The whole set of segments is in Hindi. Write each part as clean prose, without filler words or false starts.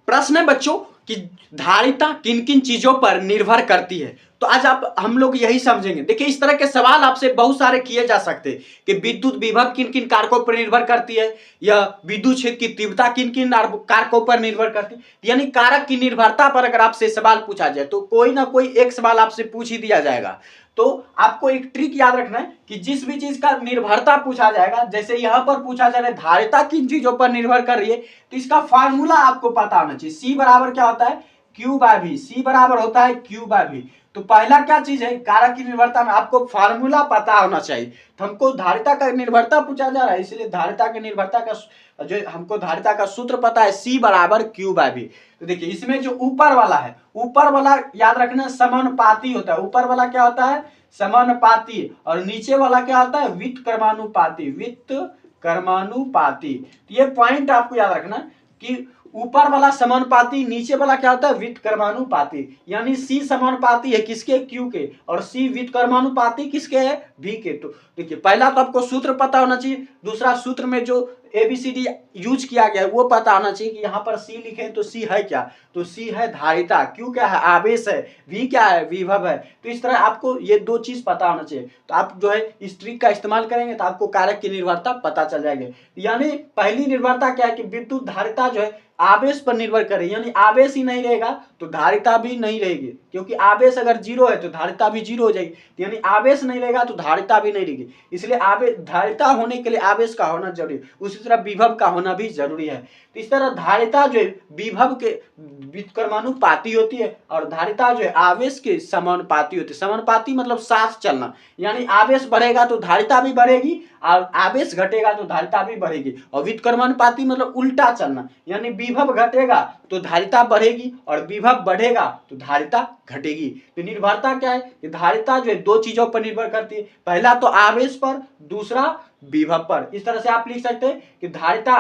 प्रश्न है बच्चों कि धारिता किन किन चीजों पर निर्भर करती है। तो आज आप हम लोग यही समझेंगे। देखिए इस तरह के सवाल आपसे बहुत सारे किए जा सकते हैं कि विद्युत विभव किन किन कारकों पर निर्भर करती है, या विद्युत क्षेत्र की तीव्रता किन किन कारकों पर निर्भर करती है। यानी कारक की निर्भरता पर अगर आपसे सवाल पूछा जाए तो कोई ना कोई एक सवाल आपसे पूछ ही दिया जाएगा। तो आपको एक ट्रिक याद रखना है कि जिस भी चीज का निर्भरता पूछा जाएगा, जैसे यहां पर पूछा जा रहा है धारिता किन चीजों पर निर्भर कर रही है, तो इसका फार्मूला आपको पता होना चाहिए। सी बराबर क्या होता है, क्यू बाय वी। सी बराबर होता है क्यू बाय वी। तो पहला क्या चीज है, कारक की निर्भरता में आपको फार्मूला पता होना चाहिए। तो हमको धारिता का निर्भरता पूछा जा रहा है, इसलिए धारिता की निर्भरता का जो हमको धारिता का सूत्र पता है, सी बराबर क्यू बाय वी। तो देखिए इसमें जो ऊपर वाला है, ऊपर वाला याद रखना समानुपाती होता है। ऊपर वाला क्या होता है, समानुपाती, और नीचे वाला क्या होता है, व्युत्क्रमानुपाती। व्युत्क्रमानुपाती। ये पॉइंट आपको याद रखना कि ऊपर वाला समानुपाती, नीचे वाला क्या होता है, व्युत्क्रमानुपाती। यानी सी समानुपाती है किसके, क्यू के, और सी व्युत्क्रमानुपाती किसके है, वी के। तो देखिए पहला तो आपको सूत्र पता होना चाहिए, दूसरा सूत्र में जो एबीसीडी यूज किया गया है वो पता होना चाहिए कि यहाँ पर सी लिखे तो सी है क्या, तो सी है धारिता, क्यू क्या है, आवेश है, वी क्या है, विभव है। तो इस तरह आपको ये दो चीज पता होना चाहिए। तो आप जो है इस ट्रिक का इस्तेमाल करेंगे तो आपको कारक की निर्भरता पता चल जाएगी। यानी पहली निर्भरता क्या है कि विद्युत धारिता जो है आवेश पर निर्भर करे, यानी आवेश ही नहीं रहेगा तो धारिता भी नहीं रहेगी, क्योंकि आवेश अगर जीरो है तो धारिता भी जीरो हो जाएगी। यानी आवेश नहीं रहेगा तो धारिता भी नहीं रहेगी, इसलिए आवेश धारिता होने के लिए आवेश का होना जरूरी है, उसी तरह विभव का होना भी जरूरी है। तो इस तरह धारिता जो है विभव के व्युत्क्रमानुपाती होती है, और धारिता जो है आवेश के समानुपाती होती है। समानुपाती मतलब साथ चलना, यानी आवेश बढ़ेगा तो धारिता भी बढ़ेगी, और आवेश घटेगा तो धारिता भी बढ़ेगी। और व्युत्क्रमानुपाती मतलब उल्टा चलना, यानी विभव घटेगा तो धारिता बढ़ेगी, और विभव बढ़ेगा तो धारिता घटेगी। तो निर्भरता क्या है कि धारिता जो है दो चीजों पर निर्भर करती है, पहला तो आवेश पर, दूसरा विभव पर। इस तरह से आप लिख सकते हैं कि धारिता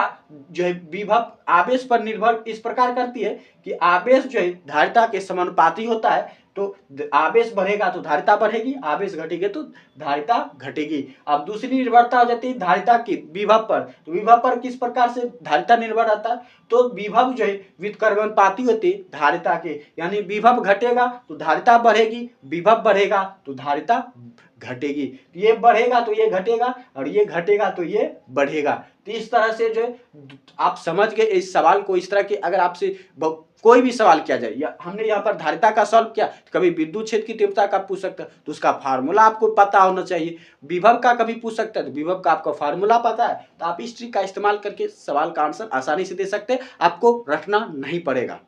जो है विभव आवेश पर निर्भर इस प्रकार करती है कि आवेश जो है धारिता के समानुपाती होता है, तो आवेश बढ़ेगा तो धारिता बढ़ेगी, आवेश घटेगी तो धारिता घटेगी। अब दूसरी निर्भरता हो जाती है धारिता की विभव पर। तो विभव पर किस प्रकार से धारिता निर्भर रहता है, तो विभव जो है व्युत्क्रमानुपाती होती है धारिता के, यानी विभव घटेगा तो धारिता बढ़ेगी, विभव बढ़ेगा तो धारिता घटेगी। ये बढ़ेगा तो ये घटेगा, और ये घटेगा तो ये बढ़ेगा। तो इस तरह से जो है आप समझ गए इस सवाल को। इस तरह के अगर आपसे कोई भी सवाल किया जाए, या हमने यहाँ पर धारिता का सॉल्व किया, कभी विद्युत क्षेत्र की तीव्रता का पूछ सकता है तो उसका फार्मूला आपको पता होना चाहिए। विभव का कभी पूछ सकता है तो विभव का आपको फार्मूला पता है। तो आप इस ट्रिक का इस्तेमाल करके सवाल का आंसर आसानी से दे सकते हैं, आपको रटना नहीं पड़ेगा।